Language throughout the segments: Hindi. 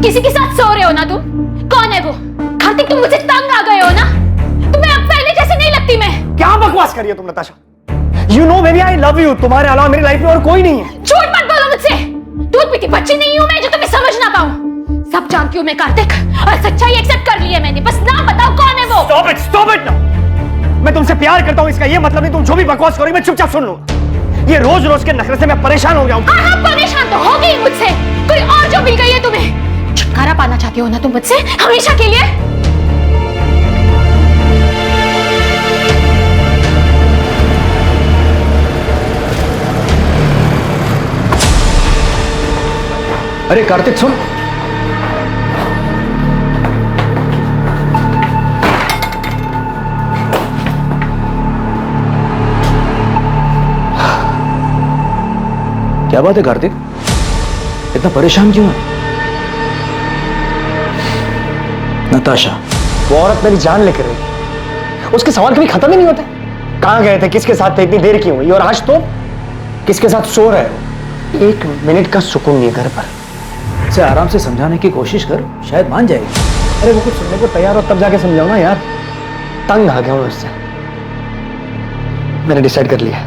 किसी के साथ सो रहे हो ना तुम? कौन है वो? कार्तिक, तुम मुझसे तंग आ गए हो ना? तुम्हें अब पहले जैसे नहीं लगती मैं। क्या बकवास कर रही हो तुम Natasha? You know baby, I love you. तुम्हारे अलावा मेरी लाइफ में और कोई नहीं है। झूठ मत बोलो मुझसे। दूध पीती बच्ची नहीं हूं मैं जो तुम्हें समझ ना पाऊं। सब जानती हूं मैं कार्तिक, और सच्चाई एक्सेप्ट कर ली है मैंने। बस नाम बताओ, कौन है वो? Stop it now. मैं तुमसे प्यार करता हूं, इसका ये मतलब नहीं तुम जो भी बकवास करोगी मैं चुपचाप सुन लूंगा। ये रोज रोज के नखरे से मैं परेशान हो गया हूं। हाँ, परेशान तो हो गई मुझसे। कोई और जो मिल गई है तुम्हें। छुटकारा पाना चाहती हो ना तुम मुझसे, हमेशा के लिए? अरे कार्तिक सुन। क्या बात है कार्तिक, इतना परेशान क्यों है? नताशा, वो औरत मेरी जान लेकर रही, उसके सवाल कभी खत्म ही नहीं होते। कहां गए थे, किसके साथ थे, इतनी देर क्यों हुई, और आज तो किसके साथ सो रहे हो? 1 मिनट का सुकून नहीं घर पर। इसे आराम से समझाने की कोशिश कर, शायद मान जाएगी। अरे वो कुछ सुनने को तैयार हो तब जाके समझाओ ना यार। तंग आ गया हूं उससे। मैंने डिसाइड कर लिया,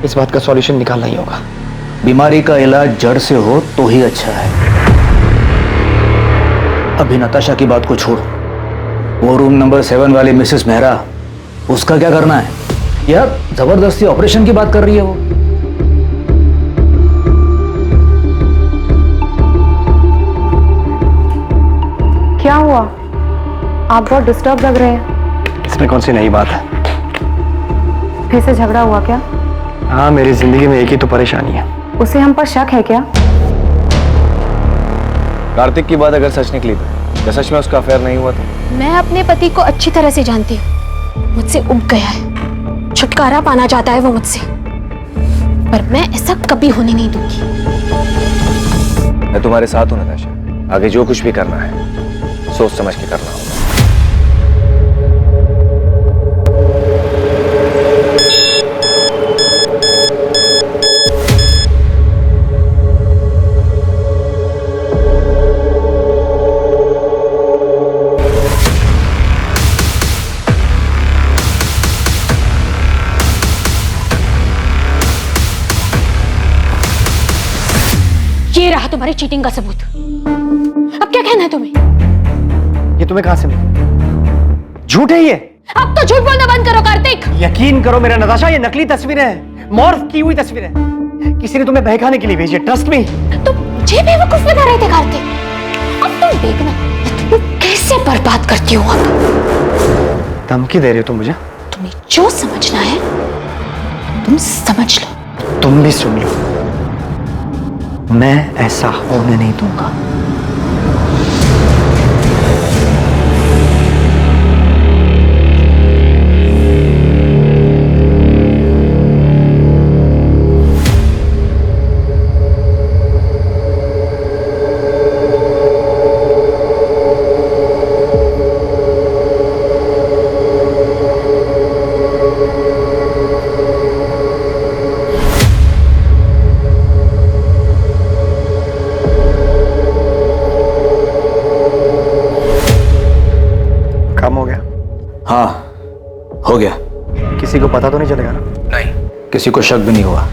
इस बात का सॉल्यूशन निकालना ही होगा। बीमारी का इलाज जड़ से हो तो ही अच्छा है। अभी नताशा की बात को छोड़, वो रूम नंबर 7 वाली मिसेस मेहरा, उसका क्या करना है यार? जबरदस्ती ऑपरेशन की बात कर रही है वो। क्या हुआ? आप बहुत डिस्टर्ब लग रहे हैं। इसमें कौन सी नई बात है? फिर से झगड़ा हुआ क्या? हाँ, मेरी जिंदगी में एक ही तो परेशानी है। उसे हम पर शक है क्या? कार्तिक की बात अगर सच निकली तो क्या सच में उसका अफेयर नहीं हुआ तो? मैं अपने पति को अच्छी तरह से जानती हूँ। मुझसे उब गया है, छुटकारा पाना चाहता है वो मुझसे, पर मैं ऐसा कभी होने नहीं दूंगी। मैं तुम्हारे साथ हूं नताशा। आगे जो कुछ भी करना है सोच समझ के करना होगा। ये रहा तुम्हारी चीटिंग का सबूत। अब क्या कहना है तुम्हें? ये तुम्हें कहां से मिला? झूठ है ये। अब तो झूठ बोलना बंद करो कार्तिक। यकीन करो मेरा नताशा, ये नकली तस्वीरें हैं, मॉर्फ की हुई तस्वीरें। किसी ने तुम्हें बहकाने के लिए भेजी है, ट्रस्ट मी। तुम मुझे बेवकूफ बना रहे थे कार्तिक। अब तुम देखना तुम कैसे बर्बाद करती हो। अब धमकी दे रही हो तुम मुझे? तुम्हें जो समझना है तुम समझ लो। तुम भी सुन लो, मैं ऐसा होने नहीं दूंगा। हाँ, हो गया। किसी को पता तो नहीं चलेगा ना? नहीं, किसी को शक भी नहीं हुआ।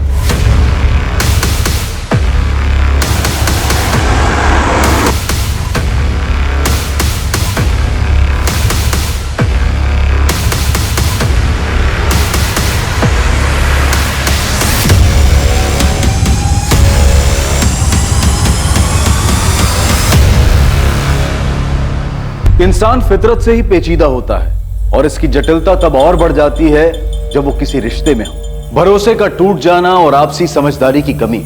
इंसान फितरत से ही पेचीदा होता है और इसकी जटिलता तब और बढ़ जाती है जब वो किसी रिश्ते में हो। भरोसे का टूट जाना और आपसी समझदारी की कमी,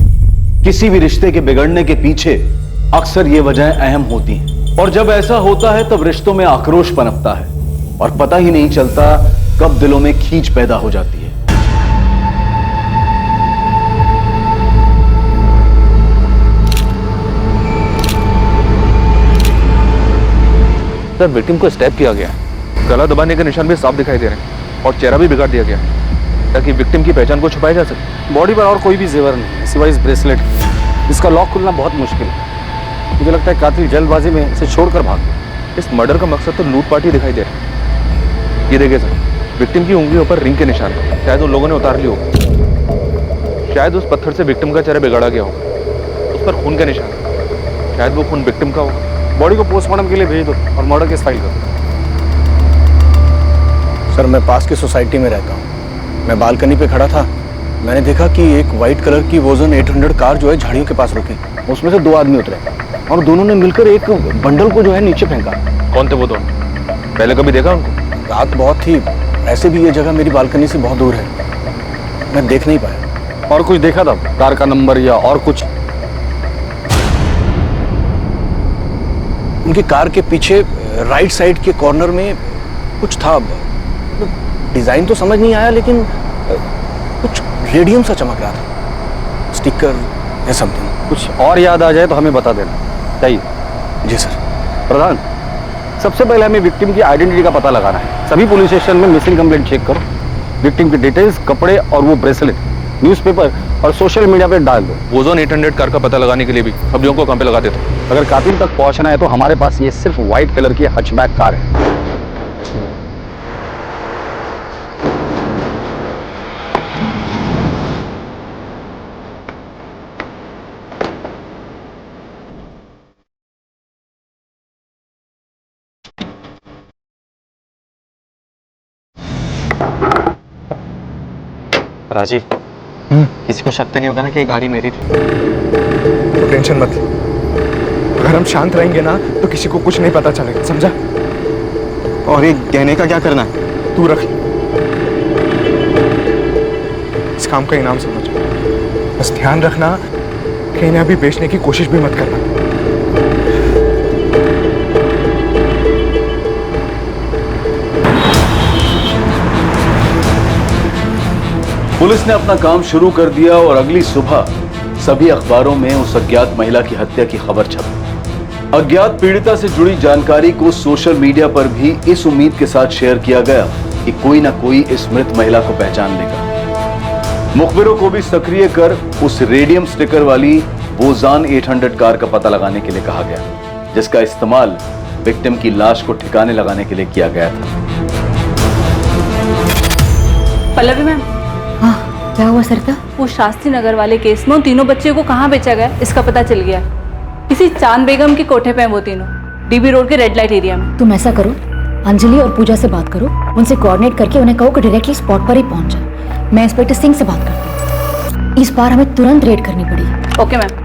किसी भी रिश्ते के बिगड़ने के पीछे अक्सर ये वजहें अहम होती हैं। और जब ऐसा होता है तब रिश्तों में आक्रोश पनपता है और पता ही नहीं चलता कब दिलों में खींच पैदा हो जाती है। सर, विक्टिम को स्टैब किया गया है। गला दबाने के निशान भी साफ दिखाई दे रहे हैं और चेहरा भी बिगाड़ दिया गया है ताकि विक्टिम की पहचान को छुपाया जा सके। बॉडी पर और कोई भी जेवर नहीं है सिवाय इस ब्रेसलेट। इसका लॉक खुलना बहुत मुश्किल है। मुझे लगता है कातिल जल्दबाजी में इसे छोड़कर भाग गया। इस मर्डर का मकसद तो लूटपाट ही दिखाई दे रहा है। ये देखिए सर, विक्टिम की उंगलियों पर रिंग के निशान हैं। शायद उन लोगों ने उतार ली हो। शायद उस पत्थर से विक्टिम का चेहरा बिगाड़ा गया हो। उस पर खून के निशान हैं। शायद वो खून विक्टिम का हो। बॉडी को पोस्टमार्टम के लिए भेज दो और मर्डर केस फाइल करो। सर, मैं पास की सोसाइटी में रहता हूँ। मैं बालकनी पे खड़ा था। मैंने देखा कि एक वाइट कलर की वोजन 800 कार जो है झाड़ियों के पास रुकी। उसमें से 2 आदमी उतरे और दोनों ने मिलकर एक बंडल को जो है नीचे फेंका। कौन थे वो दोनों? पहले कभी देखा उनको? रात बहुत थी। ऐसे भी ये जगह मेरी बालकनी से बहुत दूर है, मैं देख नहीं पाया। और कुछ देखा था? कार का नंबर या और कुछ? उनकी कार के पीछे राइट साइड के कॉर्नर में कुछ था। डिजाइन तो समझ नहीं आया, लेकिन कुछ रेडियम सा चमक रहा था, स्टिकर या समथिंग। कुछ और याद आ जाए तो हमें बता देना चाहिए। जी सर। प्रधान, सबसे पहले हमें विक्टिम की आइडेंटिटी का पता लगाना है। सभी पुलिस स्टेशन में मिसिंग कंप्लेंट चेक करो। विक्टिम की डिटेल्स, कपड़े और वो ब्रेसलेट न्यूज़पेपर और सोशल मीडिया पे डाल दो। वोजोन 800 कार का पता लगाने के लिए भी सब लोगों को काम पे लगा देते। अगर कातिल तक पहुंचना है तो हमारे पास ये सिर्फ व्हाइट कलर की हचबैक कार है। राजीव, किसी को शक तो नहीं होगा ना कि ये गाड़ी मेरी थी? तो टेंशन मत लो। अगर हम शांत रहेंगे ना तो किसी को कुछ नहीं पता चलेगा, समझा? और ये गहने का क्या करना है? तू रख, इस काम का इनाम समझ। बस ध्यान रखना कि इन्हें अभी बेचने की कोशिश भी मत करना। पुलिस ने अपना काम शुरू कर दिया और अगली सुबह सभी अखबारों में उस अज्ञात महिला की हत्या की खबर छपी। अज्ञात पीड़िता से जुड़ी जानकारी को सोशल मीडिया पर भी इस उम्मीद के साथ शेयर किया गया कि कोई ना कोई इस मृत महिला को पहचान लेगा। मुखबिरों को भी सक्रिय कर उस रेडियम स्टिकर वाली वोजान 800 कार का पता लगाने के लिए कहा गया, जिसका इस्तेमाल विक्टिम की लाश को ठिकाने लगाने के लिए किया गया था। पल्लवी मैम, हाँ, क्या हुआ सरिता? वो शास्त्री नगर वाले केस में उन तीनों बच्चों को कहाँ बेचा गया इसका पता चल गया। किसी चांद बेगम के कोठे पे हैं वो तीनों, डीबी रोड के रेड लाइट एरिया में। तुम ऐसा करो, अंजलि और पूजा से बात करो, उनसे कोऑर्डिनेट करके उन्हें कहो कि डायरेक्टली स्पॉट पर ही पहुंच जाए। मैं इंस्पेक्टर सिंह से बात करती हूँ। इस बार हमें तुरंत रेड करनी पड़ेगी। Okay ma'am.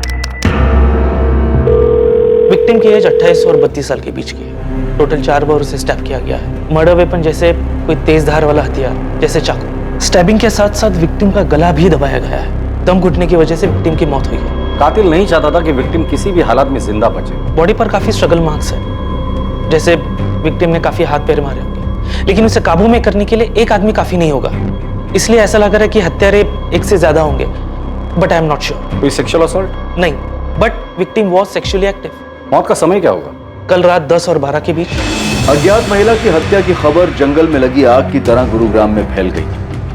विक्टिम की एज 28 और 32 साल के बीच की है। टोटल 4 बार उसे स्टैब किया गया है। मर्डर वेपन जैसे कोई तेज धार वाला हथियार जैसे चाकू। स्टैबिंग के साथ साथ विक्टिम का गला भी दबाया गया है। दम घुटने की वजह से विक्टिम की मौत हुई है। कातिल नहीं चाहता था कि विक्टिम किसी भी हालात में जिंदा बचे। बॉडी पर काफी स्ट्रगल मार्क्स है, जैसे विक्टिम ने काफी हाथ पैर मारे होंगे, लेकिन उसे काबू में करने के लिए एक आदमी काफी नहीं होगा। इसलिए ऐसा लग रहा है कि हत्यारे एक से ज्यादा होंगे, but I am not sure. कोई सेक्सुअल असॉल्ट? नहीं, but victim was sexually active. मौत का समय क्या होगा? कल रात 10 और 12 के बीच। अज्ञात महिला की हत्या की खबर जंगल में लगी आग की तरह गुरुग्राम में फैल गई।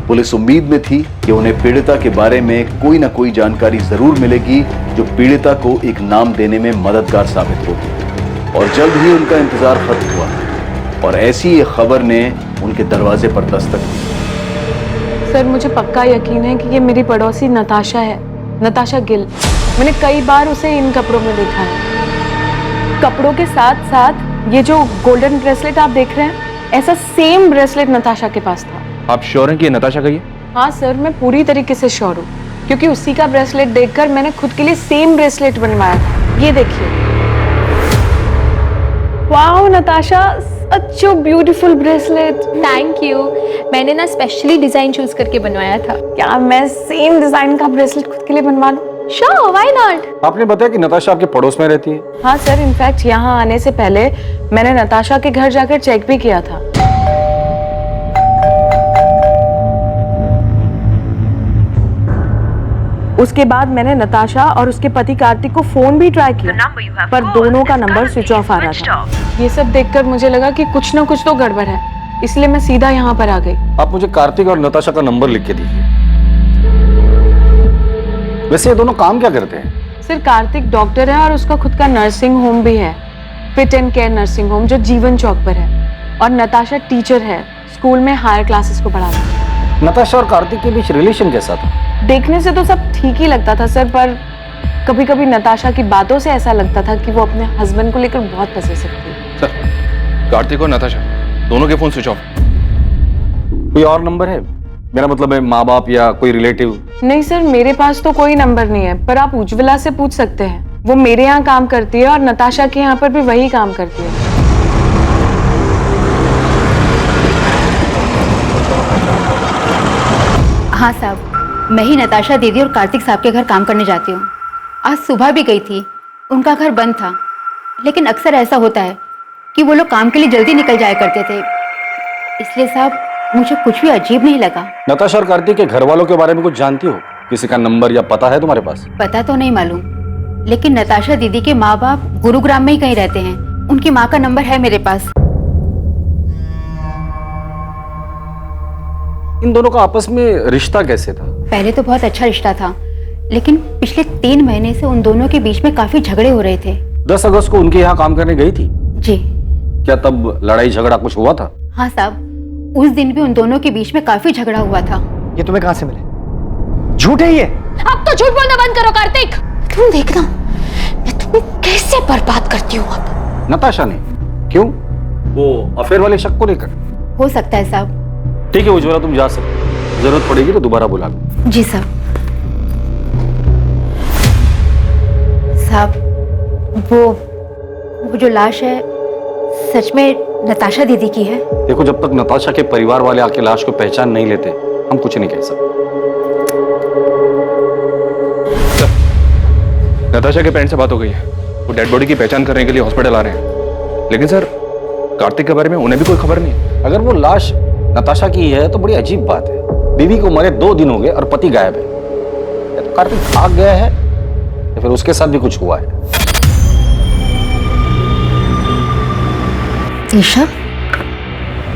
पुलिस उम्मीद में थी कि उन्हें पीड़िता के बारे में कोई ना कोई जानकारी जरूर मिलेगी जो पीड़िता को एक नाम देने में मददगार साबित होगी। और जल्द ही उनका इंतजार खत्म हुआ और ऐसी ये खबर ने उनके दरवाजे पर दस्तक दी। सर, मुझे पक्का यकीन है कि ये मेरी पड़ोसी नताशा है, नताशा गिल। मैंने कई बार उसे इन कपड़ों में देखा है। कपड़ों के साथ साथ ये जो गोल्डन ब्रेसलेट आप देख रहे हैं, ऐसा सेम ब्रेसलेट नताशा के पास था। आप श्योर हैं कि ये नताशा का ही है? हाँ सर, मैं पूरी तरीके से श्योर हूँ, क्योंकि उसी का ब्रेसलेट देखकर मैंने खुद के लिए सेम ब्रेसलेट बनवाया था। ये देखिए। Wow Natasha, such a beautiful bracelet. Thank you. मैंने ना स्पेशली डिजाइन चूज करके बनवाया था। क्या मैं सेम डिजाइन का ब्रेसलेट खुद के लिए बनवा लूं? Sure, why not? आपने बताया कि नताशा आपके पड़ोस में रहती है? हाँ सर, इनफैक्ट यहाँ आने से पहले मैंने नताशा के घर जाकर चेक भी किया था। उसके बाद मैंने नताशा और उसके पति कार्तिक को फोन भी ट्राई किया, पर दोनों का नंबर स्विच ऑफ आ रहा था। ये सब देखकर मुझे लगा कि कुछ ना कुछ तो गड़बड़ है, इसलिए मैं सीधा यहाँ पर आ गई। आप मुझे कार्तिक और नताशा का नंबर लिख के दीजिए। वैसे ये दोनों काम क्या करते हैं? सर कार्तिक डॉक्टर है और उसका खुद का नर्सिंग होम भी है, fit and care nursing home, जो जीवन चौक पर है। और नताशा टीचर है, स्कूल में हायर क्लासेस को पढ़ाती है। नताशा और कार्तिक के बीच रिलेशन कैसा था? देखने से तो सब ठीक ही लगता था सर, पर कभी कभी नताशा की बातों से ऐसा लगता था कि वो अपने हस्बैंड को लेकर बहुत पसेसिव थी। सर कार्तिक और नताशा दोनों के फोन स्विच ऑफ। कोई और नंबर है? मेरा मतलब है माँ बाप या कोई रिलेटिव? नहीं सर, मेरे पास तो कोई नंबर नहीं है, पर आप उज्ज्वला से पूछ सकते हैं। वो मेरे यहाँ काम करती है और नताशा के यहाँ पर भी वही काम करती है। हाँ साहब, मैं ही नताशा दीदी और कार्तिक साहब के घर काम करने जाती हूँ। आज सुबह भी गई थी, उनका घर बंद था, लेकिन अक्सर ऐसा होता है कि वो लोग काम के लिए जल्दी निकल जाया करते थे, इसलिए साहब मुझे कुछ भी अजीब नहीं लगा। नताशा और कार्तिक के घर वालों के बारे में कुछ जानती हो? किसी का नंबर या पता है तुम्हारे पास? पता तो नहीं मालूम, लेकिन नताशा दीदी के माँ बाप गुरुग्राम में ही कहीं रहते हैं। उनकी माँ का नंबर है मेरे पास। इन दोनों का आपस में रिश्ता कैसे था? पहले तो बहुत अच्छा रिश्ता था, लेकिन पिछले 3 महीने से उन दोनों के बीच में काफी झगड़े हो रहे थे। 10 अगस्त को उनके यहाँ काम करने गई थी जी। क्या तब लड़ाई झगड़ा कुछ हुआ था? हाँ साहब, उस दिन भी उन दोनों के बीच में काफी झगड़ा हुआ था। ये तुम्हें कहां से मिले? झूठ है ये। अब तो झूठ बोलना बंद करो कार्तिक। तुम देखना मैं तुम्हें कैसे बर्बाद करती हूँ अब। नताशा ने? क्यों? वो अफेयर वाले शक को लेकर? हो सकता है साहब। ठीक है उज्ज्वला, तुम जा सकते, जरूरत पड़ेगी तो दोबारा बुला लो। जी साहब। साहब वो जो लाश है सच में नताशा दीदी की है? देखो, जब तक नताशा के परिवार वाले आके लाश को पहचान नहीं लेते हम कुछ नहीं कह सकते। नताशा के पेरेंट्स से बात हो गई है, वो डेड बॉडी की पहचान करने के लिए हॉस्पिटल आ रहे हैं। लेकिन सर कार्तिक के बारे में उन्हें भी कोई खबर नहीं। अगर वो लाश नताशा की है तो बड़ी अजीब बात है। बीवी को मरे 2 दिन हो गए और पति गायब है। या तो कार्तिक भाग गया है या फिर उसके साथ भी कुछ हुआ है। ईशा,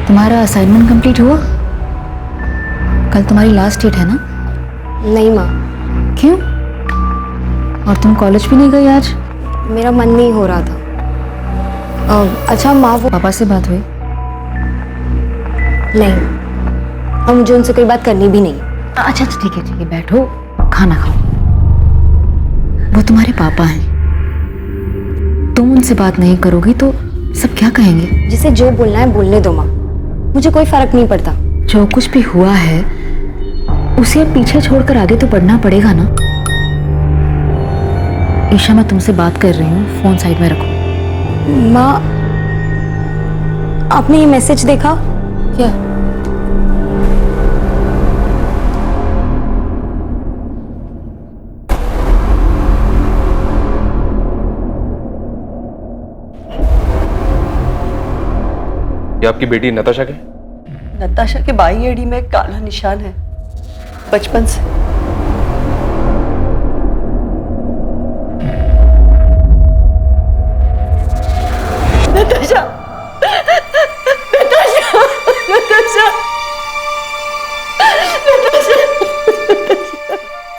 तुम्हारा असाइनमेंट कंप्लीट हुआ? कल तुम्हारी लास्ट डेट है ना? नहीं माँ। क्यों? और तुम कॉलेज भी नहीं गई आज? मेरा मन नहीं हो रहा था। अच्छा माँ, वो पापा से बात हुई? नहीं, और मुझे उनसे कोई बात करनी भी नहीं। अच्छा ठीक है बैठो, खाना खाओ। वो तुम्हारे पापा हैं, तुम उनसे बात नहीं करोगी तो सब क्या कहेंगे? जिसे जो बोलना है बोलने दो माँ, मुझे कोई फर्क नहीं पड़ता। जो कुछ भी हुआ है उसे अब पीछे छोड़कर आगे तो बढ़ना पड़ेगा ना। ईशा, मैं तुमसे बात कर रही हूँ, फोन साइड में रखो। माँ, आपने ये मैसेज देखा क्या? ये आपकी बेटी नताशा के? नताशा के बाई एड़ी में एक काला निशान है, बचपन से। नताशा, नताशा, नताशा, नताशा।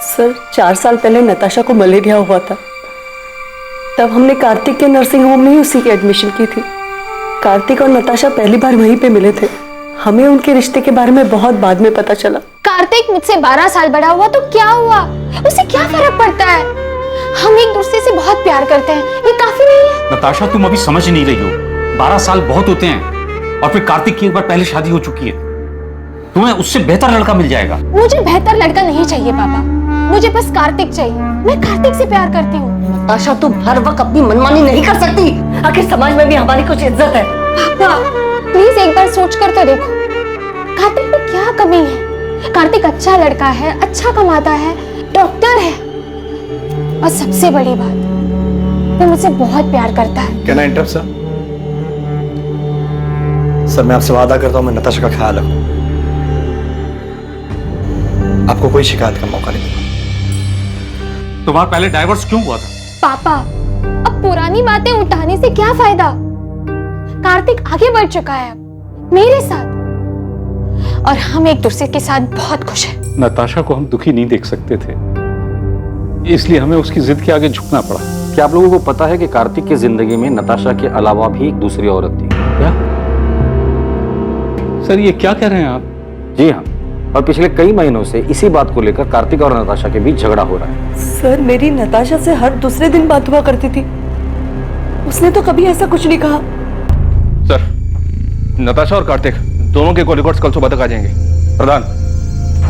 सर 4 साल पहले नताशा को मलेरिया हुआ था, तब हमने कार्तिक के नर्सिंग होम में ही उसी की एडमिशन की थी। कार्तिक और नताशा पहली बार वहीं पे मिले थे। हमें उनके रिश्ते के बारे में बहुत बाद में पता चला। कार्तिक मुझसे 12 साल बड़ा हुआ तो क्या हुआ, उसे क्या फर्क पड़ता है? हम एक दूसरे से बहुत प्यार करते हैं, ये काफी नहीं है? नताशा, तुम अभी समझ नहीं रही हो। 12 साल बहुत होते हैं, और फिर कार्तिक की एक बार पहले शादी हो चुकी है। तुम्हें उससे बेहतर लड़का मिल जाएगा। मुझे बेहतर लड़का नहीं चाहिए पापा, मुझे बस कार्तिक चाहिए। मैं कार्तिक से प्यार करती हूँ। नताशा, तुम हर वक्त अपनी मनमानी नहीं कर सकती। आखिर समाज में भी हमारी कुछ इज्जत है। पापा प्लीज एक बार सोच कर तो देखो, कार्तिक में क्या कमी है? कार्तिक अच्छा लड़का है, अच्छा कमाता है, डॉक्टर है, और सबसे बड़ी बात वो मुझसे बहुत प्यार करता है। Can I interrupt sir? Sir मैं आपसे वादा करता हूँ मैं नताशा का ख्याल रखूं, आपको कोई शिकायत का मौका नहीं दूंगा। तुम्हारा पहले डाइवोर्स क्यों हुआ था? पापा अब पुरानी बातें उठाने से क्या फायदा? कार्तिक आगे बढ़ चुका है अब मेरे साथ, और हम एक दूसरे के साथ बहुत खुश हैं। नताशा को हम दुखी नहीं देख सकते थे, इसलिए हमें उसकी जिद के आगे झुकना पड़ा। क्या आप लोगों को पता है कि कार्तिक की जिंदगी में नताशा के अलावा भी एक दूसरी औरत थी? क्या सर ये क्या कह रहे हैं आप? जी हाँ, और पिछले कई महीनों से इसी बात को लेकर कार्तिक और नताशा के बीच झगड़ा हो रहा है। सर मेरी नताशा से हर दूसरे दिन बात हुआ करती थी, उसने तो कभी ऐसा कुछ नहीं कहा। सर नताशा और कार्तिक दोनों के कॉल रिकॉर्ड्स कल सुबह तक आ जाएंगे। प्रधान,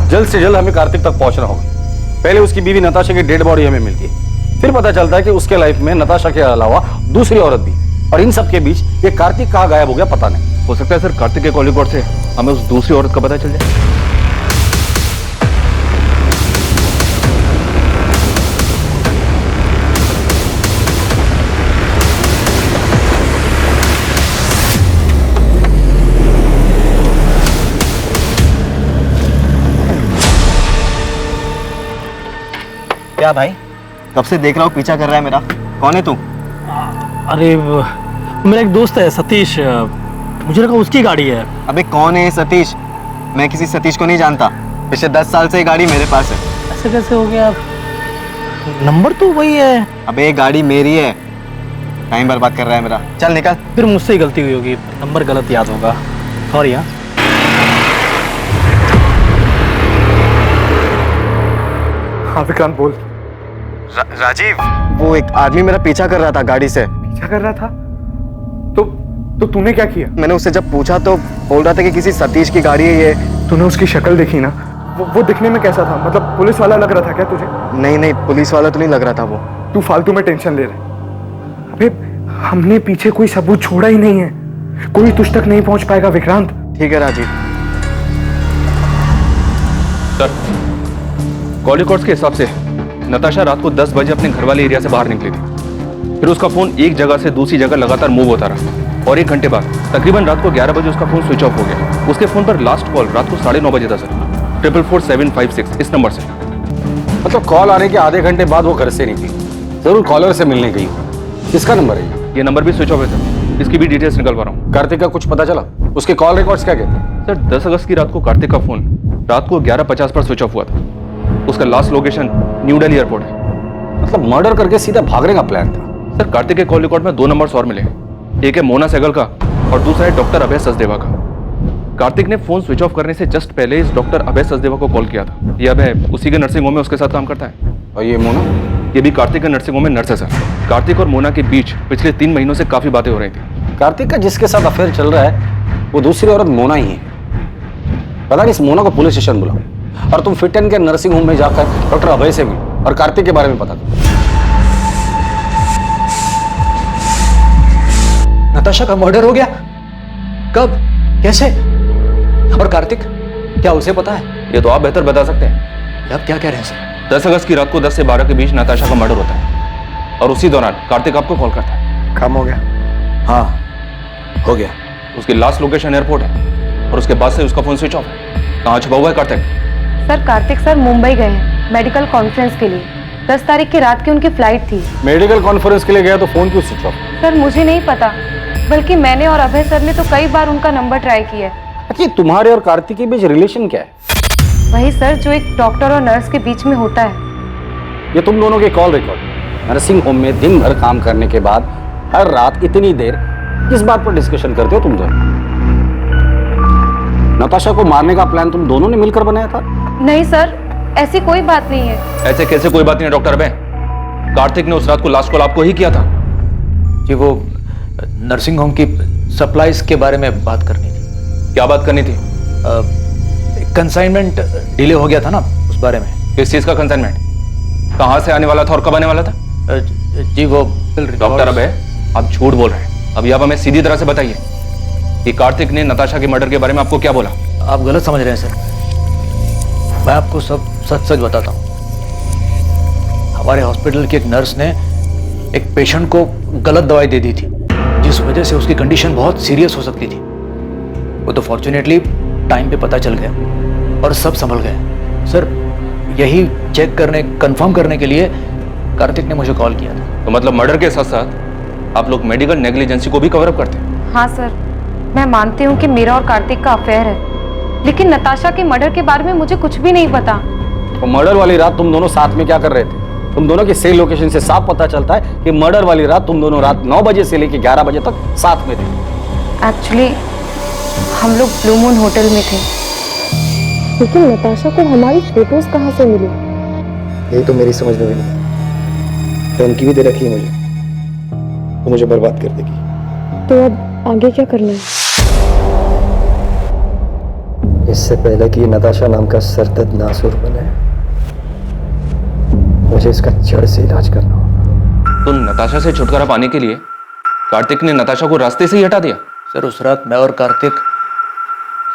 जल्द से जल्द हमें कार्तिक तक पहुंचना होगा। पहले उसकी बीवी नताशा की डेड बॉडी हमें मिलती है, फिर पता चलता है कि उसके लाइफ में नताशा के अलावा दूसरी औरत भी, और इन सब के बीच ये कार्तिक कहाँ गायब हो गया पता नहीं। हो सकता है सर कार्तिक के कॉल रिकॉर्ड से हमें उस दूसरी औरत का पता चल जाए। क्या भाई, कब से देख रहा हूँ पीछा कर रहा है मेरा। कौन है तू? अरे मेरा एक दोस्त है सतीश, मुझे लगा उसकी गाड़ी है। अबे कौन है ये सतीश? मैं किसी सतीश को नहीं जानता। पिछले 10 साल से ये गाड़ी मेरे पास है। ऐसे कैसे हो गया? नंबर तो वही है। अबे ये गाड़ी मेरी है। टाइम बर्बाद कर रहा है मेरा। चल निकल। फिर मुझसे ही गलती हुई होगी, नंबर गलत याद होगा। सॉरी। हाँ विक्रांत बोल। राजीव, वो एक आदमी मेरा पीछा कर रहा था गाड़ी से। पीछा कर रहा था? तो तूने क्या किया? मैंने उससे जब पूछा तो बोल रहा था कि किसी सतीश की गाड़ी है ये। तूने उसकी शक्ल देखी ना? वो दिखने में कैसा था? मतलब पुलिस वाला लग रहा था क्या तुझे? नहीं, पुलिस वाला तो नहीं लग रहा था वो। तू फालतू में टेंशन ले रहा है। अबे हमने पीछे कोई सबूत छोड़ा ही नहीं है, कोई तुझ तक नहीं पहुंच पाएगा विक्रांत। ठीक है राजीव। सर कॉल रिकॉर्ड्स के हिसाब से नताशा रात को 10 बजे अपने घर वाले एरिया से बाहर निकली थी। फिर उसका फोन एक जगह से दूसरी जगह लगातार मूव होता रहा, और 1 घंटे बाद तकरीबन रात को 11 बजे उसका फोन स्विच ऑफ हो गया। उसके फोन पर लास्ट कॉल रात को 9:30 बजे था सर, 44756 इस नंबर से। मतलब कॉल आने के आधे घंटे बाद वो घर से निकली, जरूर कॉलर से मिलने गई। किसका नंबर है ये? नंबर भी स्विच ऑफ है सर, इसकी भी डिटेल्स निकलवा रहा हूँ। कार्तिक का कुछ पता चला? उसके कॉल रिकॉर्ड्स क्या कहते हैं? सर 10 अगस्त की रात को कार्तिक का फोन रात को 11:50 पर स्विच ऑफ हुआ था। उसका last location new Delhi airport है। मतलब मर्डर करके सीधा भागने का प्लान था। सर कार्तिक के कॉल रिकॉर्ड में 2 नंबर्स और मिले, एक है मोना सहगल का और दूसरा है डॉक्टर अभय सचदेवा का। कार्तिक ने फोन स्विच ऑफ करने से जस्ट पहले इस डॉक्टर अभय सचदेवा को कॉल किया था। ये अभय उसी के नर्सिंग होम में उसके साथ काम करता है। और ये मोना? ये भी कार्तिक के नर्सिंग होम में नर्स है सर। कार्तिक और मोना के बीच पिछले 3 महीनों से काफी बातें हो रही थी। कार्तिक का जिसके साथ अफेयर चल रहा है वो दूसरी औरत मोना ही है। पता नहीं, इस मोना को पुलिस स्टेशन बुलाओ और तुम फिटन के नर्सिंग होम में जाकर डॉक्टर अभय से मिलो और कार्तिक के बारे में पता करो। नताशा का मर्डर हो गया? कब? कैसे? और कार्तिक, क्या उसे पता है? ये तो आप बेहतर बता सकते हैं। आप क्या कह रहे हैं सर? 10 अगस्त की रात को 10 से 12 के बीच नताशा का मर्डर होता है और उसी दौरान कार्तिक आपको कॉल करता है। काम हो गया? हाँ हो गया। उसकी लास्ट लोकेशन एयरपोर्ट है और उसके बाद से उसका फोन स्विच ऑफ है। कहाँ छुपा हुआ है कार्तिक? सर कार्तिक सर मुंबई गए हैं मेडिकल कॉन्फ्रेंस के लिए। 10 तारीख की रात की उनकी फ्लाइट थी। मेडिकल कॉन्फ्रेंस के लिए गया तो फोन क्यों स्विच ऑफ? सर मुझे नहीं पता, बल्कि मैंने और अभय सर ने तो कई बार उनका नंबर ट्राई किया है। अच्छा, तुम्हारे और कार्तिक के बीच रिलेशन क्या है? वही सर जो एक डॉक्टर और नर्स के बीच में होता है। ये तुम दोनों के कॉल रिकॉर्ड नर्सिंग होम में दिन भर काम करने के बाद हर रात इतनी देर किस बात पर डिस्कशन करते हो तुम दोनों? नताशा को मारने का प्लान तुम दोनों ने मिलकर बनाया था? नहीं सर, ऐसी कोई बात नहीं है। ऐसे कैसे कोई बात नहीं है डॉक्टर अभय? कार्तिक ने उस रात को लास्ट कॉल आपको ही किया था। कि वो नर्सिंग होम की सप्लाईज के बारे में बात करनी थी। क्या बात करनी थी? कंसाइनमेंट डिले हो गया था ना, उस बारे में। किस चीज का कंसाइनमेंट? कहां से आने वाला था और कब आने वाला था? जी वो डॉक्टर अभय, आप झूठ बोल रहे हैं। अभी आप हमें सीधी तरह से बताइए कि कार्तिक ने नताशा के मर्डर के बारे में आपको क्या बोला? आप गलत समझ रहे हैं सर, मैं आपको सब सच सच बताता हूँ। हमारे हॉस्पिटल की एक नर्स ने एक पेशेंट को गलत दवाई दे दी थी, जिस वजह से उसकी कंडीशन बहुत सीरियस हो सकती थी। वो तो फॉर्चुनेटली टाइम पे पता चल गया और सब संभल गए। सर यही चेक करने, कंफर्म करने के लिए कार्तिक ने मुझे कॉल किया था। तो मतलब मर्डर के साथ साथ आप लोग मेडिकल नेग्लिजेंसी को भी कवर अप करते हैं? हाँ सर, मैं मानती हूँ कि मेरा और कार्तिक का अफेयर है, लेकिन नताशा के मर्डर के बारे में मुझे कुछ भी नहीं पता। तो मर्डर वाली रात तुम दोनों साथ में क्या कर रहे थे? तुम दोनों की सेम लोकेशन से साफ पता चलता है कि मर्डर वाली रात तुम दोनों रात 9 बजे से लेकर 11 बजे तक साथ में थे। एक्चुअली हम लोग ब्लू मून होटल में थे। लेकिन नताशा को हमारी फोटोज कहाँ से मिली? यही तो मेरी समझ में भी नहीं। धमकी भी दे रखी है मुझे, तो मुझे बर्बाद कर देगी। तो अब आगे क्या करना है? इससे पहले कि नताशा नाम का सरदर्द नासुर बने, मुझे इसका जड़ से इलाज करना होगा। तो नताशा से छुटकारा पाने के लिए कार्तिक ने नताशा को रास्ते से ही हटा दिया? सर उस रात मैं और कार्तिक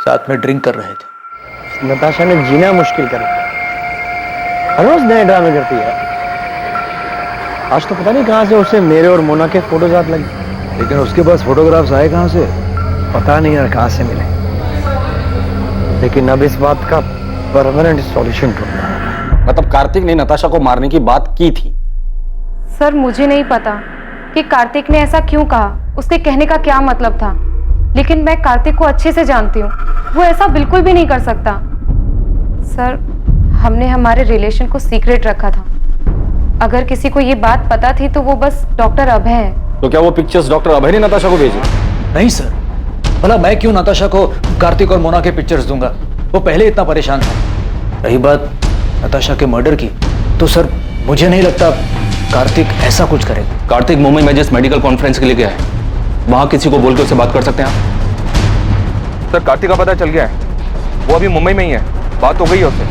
साथ में ड्रिंक कर रहे थे। नताशा ने जीना मुश्किल कर रखा। हर रोज नए ड्रामे करती है। आज तो पता नहीं कहां से उसे मेरे और मोना के फोटोज हाथ लगे। लेकिन उसके पास फोटोग्राफ्स आए कहां से? पता नहीं यार कहां से मिले। लेकिन अब इस बात का परमानेंट सॉल्यूशन ढूंढना है। मतलब कार्तिक ने नताशा को मारने की बात की थी? सर मुझे नहीं पता कि कार्तिक ने ऐसा क्यों कहा, उसके कहने का क्या मतलब था। लेकिन मैं कार्तिक को अच्छे से जानती हूँ, वो ऐसा बिल्कुल भी नहीं कर सकता। सर हमने हमारे रिलेशन को सीक्रेट रखा था। अगर किसी को ये बात पता थी तो वो बस डॉक्टर अभय है। तो क्या वो पिक्चर्स डॉक्टर अभय ने नताशा को भेजी? नहीं सर, भला मैं क्यों नताशा को कार्तिक और मोना के पिक्चर्स दूंगा? वो पहले इतना परेशान था। रही बात नताशा के मर्डर की, तो सर मुझे नहीं लगता कार्तिक ऐसा कुछ करेगा। कार्तिक मुंबई में जिस मेडिकल कॉन्फ्रेंस के लिए गया है, वहां किसी को बोल के उससे बात कर सकते हैं आप? सर कार्तिक का पता चल गया है, वो अभी मुंबई में ही है। बात हो गई है उससे,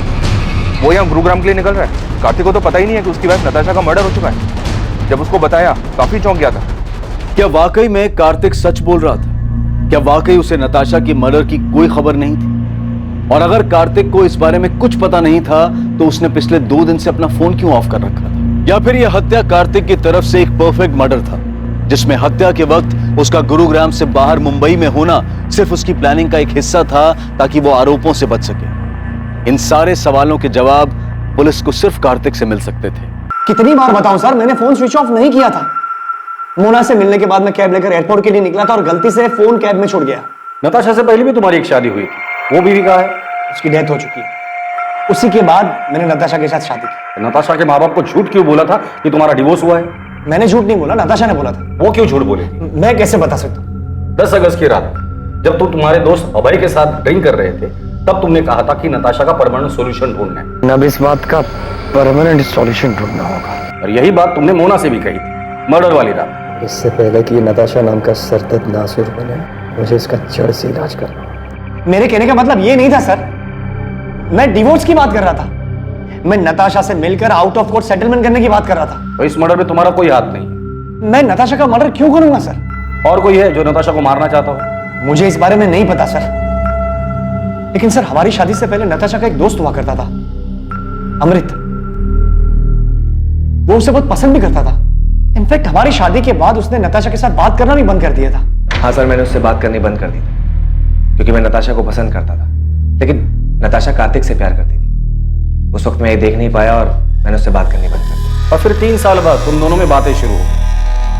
वो यहाँ गुरुग्राम के लिए निकल रहा है। कार्तिक को तो पता ही नहीं है कि उसकी वाइफ नताशा का मर्डर हो चुका है। जब उसको बताया काफी चौंक गया था। क्या वाकई में कार्तिक सच बोल रहा था? क्या वाकई उसे नताशा की मर्डर की कोई खबर नहीं थी? और अगर कार्तिक को इस बारे में कुछ पता नहीं था तो उसने पिछले 2 दिन से अपना फोन क्यों ऑफ कर रखा था? या फिर यह हत्या कार्तिक की तरफ से एक परफेक्ट मर्डर था, जिसमें हत्या के वक्त उसका गुरुग्राम से बाहर मुंबई में होना सिर्फ उसकी प्लानिंग का एक हिस्सा था, ताकि वो आरोपों से बच सके। इन सारे सवालों के जवाब पुलिस को सिर्फ कार्तिक से मिल सकते थे। कितनी बार बताऊं सर, मैंने फोन स्विच ऑफ नहीं किया था। मोना से मिलने के बाद मैं कैब लेकर एयरपोर्ट के लिए निकला था और गलती से फोन कैब में छूट गया। नताशा से पहले भी तुम्हारी एक शादी हुई थी, वो बीवी कहाँ है? उसकी डेथ हो चुकी है। उसी के बाद मैंने नताशा के साथ शादी की। नताशा के माँ बाप को झूठ क्यों बोला था कि तुम्हारा डिवोर्स हुआ है? मैंने झूठ नहीं बोला, नताशा ने बोला था। वो क्यों झूठ बोले? मैं कैसे बता सकता हूँ? 10 अगस्त की रात जब तुम तुम्हारे दोस्त अभय के साथ ड्रिंक कर रहे थे, तब तुमने कहा था कि नताशा का परमानेंट सॉल्यूशन ढूंढना है। अब इस बात का परमानेंट सॉल्यूशन ढूंढना होगा। और यही बात तुमने मोना से भी कही थी मर्डर वाली रात। इससे पहले कि नताशा नाम का सरदर्द नासुर बने, मुझे इसका जड़ से इलाज करना होगा। मेरे कहने का मतलब ये नहीं था सर, मैं डिवोर्स की बात कर रहा था। मैं नताशा से मिलकर आउट ऑफ कोर्ट सेटलमेंट करने की बात कर रहा था। तो इस मर्डर में तुम्हारा कोई हाथ नहीं है? मैं नताशा का मर्डर क्यों करूंगा सर? और कोई है जो नताशा को मारना चाहता हो? मुझे इस बारे में नहीं पता सर। लेकिन सर हमारी शादी से पहले नताशा का एक दोस्त हुआ करता था, अमृत। वो उसे बहुत पसंद भी करता था। इनफैक्ट हमारी शादी के बाद उसने नताशा के साथ बात करना भी बंद कर दिया था। हाँ सर, मैंने उससे बात करनी बंद कर दी थी, क्योंकि मैं नताशा को पसंद करता था। लेकिन नताशा कार्तिक से प्यार करती थी। उस वक्त मैं ये देख नहीं पाया और मैंने उससे बात करनी बंद कर दी। और फिर 3 साल बाद तुम दोनों में बातें शुरू हो।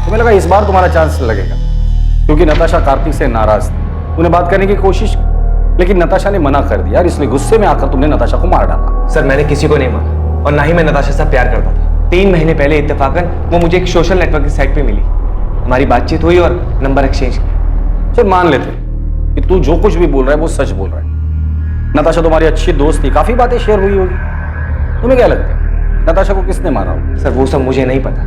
तुम्हें लगा इस बार तुम्हारा चांस लगेगा, क्योंकि नताशा कार्तिक से नाराज थी। उन्हें बात करने की कोशिश, लेकिन नताशा ने मना कर दिया और इसलिए गुस्से में आकर तुमने नताशा को मार डाला। सर मैंने किसी को नहीं मारा और ना ही मैं नताशा से प्यार करता था। 3 महीने पहले इत्तेफाकन वो मुझे एक सोशल नेटवर्क की साइट पे मिली। हमारी बातचीत हुई और नंबर एक्सचेंज किया। चल मान लेते कि तू जो कुछ भी बोल रहा है वो सच बोल रहा है। नताशा तुम्हारी अच्छी दोस्त थी, काफी बातें शेयर हुई होगी। तुम्हें क्या लगता है नताशा को किसने मारा होगा? सर वो सब मुझे नहीं पता,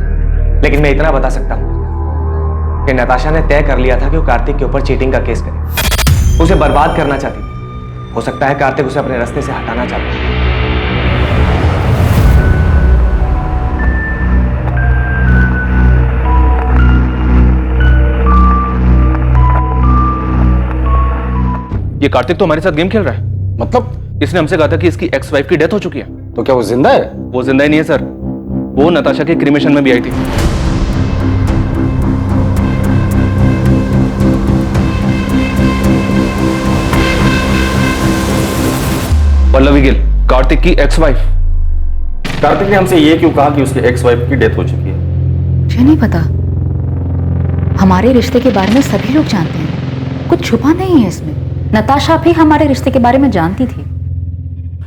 लेकिन मैं इतना बता सकता हूँ कि नताशा ने तय कर लिया था कि वो कार्तिक के ऊपर चीटिंग का केस करे। उसे बर्बाद करना चाहती थी। हो सकता है कार्तिक उसे अपने रास्ते से हटाना चाहता है। ये कार्तिक तो हमारे साथ गेम खेल रहा है। मतलब इसने हमसे कहा था कि इसकी एक्स वाइफ की डेथ हो चुकी है। तो क्या वो जिंदा है? वो जिंदा ही नहीं है सर, वो नताशा के क्रिमेशन में भी आई थी। पल्लवी गिल, कार्तिक की एक्स वाइफ। कार्तिक ने हमसे ये क्यों कहा कि उसकी एक्स वाइफ की डेथ हो चुकी है? मुझे नहीं पता। हमारे रिश्ते के बारे में सभी लोग जानते हैं, कुछ छुपा नहीं है इसमें। नताशा भी हमारे रिश्ते के बारे में जानती थी।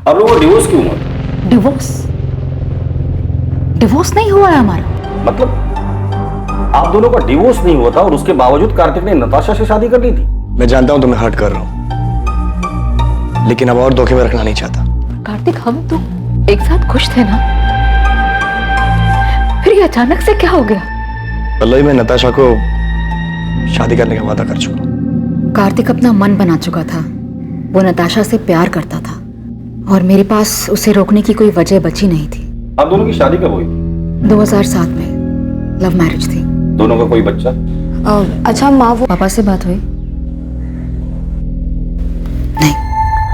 अब लोगों को डिवोर्स क्यों हुआ? डिवोर्स? डिवोर्स नहीं हुआ है हमारा। मतलब आप दोनों का डिवोर्स नहीं हुआ था और उसके बावजूद कार्तिक ने नताशा से शादी कर ली थी। मैं जानता हूं तुम्हें हर्ट कर रहा हूं, लेकिन अब और धोखे में रखना नहीं चाहता। कार्तिक, हम तो एक साथ खुश थे ना, फिर ये अचानक से क्या हो गया? पल्लवी, मैं नताशा को शादी करने का वादा कर चुका। कार्तिक अपना मन बना चुका था। वो नताशा से प्यार करता था और मेरे पास उसे रोकने की कोई वजह बची नहीं थी। आप दोनों की शादी कब हुई थी? 2007 में लव मैरिज थी। दोनों का कोई बच्चा? अच्छा माँ, वो पापा से बात हुई? नहीं।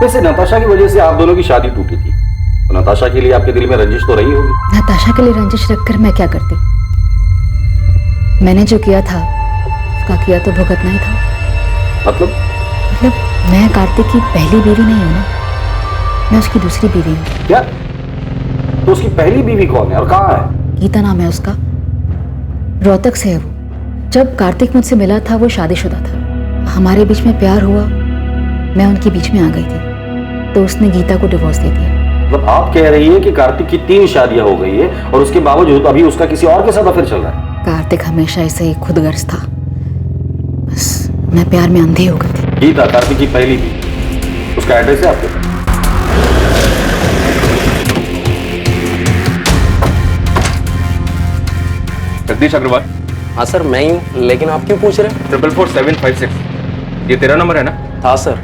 वैसे नताशा की वजह से आप दोनों की शादी टूटी थी, तो नताशा के लिए आपके दिल में रंजिश तो रही होगी। नताशा के लिए रंजिश रखकर मैं क्या करती? मैंने जो किया था उसका किया तो भुगतना ही था। मतलब मैं कार्तिक की पहली बीवी नहीं हूँ ना, मैं उसकी दूसरी बीवी हूँ। क्या? तो उसकी पहली बीवी कौन है और कहाँ है? गीता नाम है उसका, रोहतक से है वो। जब कार्तिक मुझसे मिला था वो शादीशुदा था, हमारे बीच में प्यार हुआ, मैं उनके बीच में आ गई थी, तो उसने गीता को डिवोर्स दे दिया। मतलब आप कह रही हैं कि कार्तिक की 3 शादियां हो गई है और उसके बावजूद अभी उसका किसी और के साथ अफेयर चल रहा है? कार्तिक हमेशा ऐसे ही खुदगर्ज था, बस मैं प्यार में अंधी हो गई थी। गीता कार्तिक की पहली बीवी, उसका एड्रेस है आपके पास? जगदीश अग्रवाल। हाँ सर, मैं ही हूँ, लेकिन आप क्यों पूछ रहे हैं? 44756 ये तेरा नंबर है ना? हाँ सर,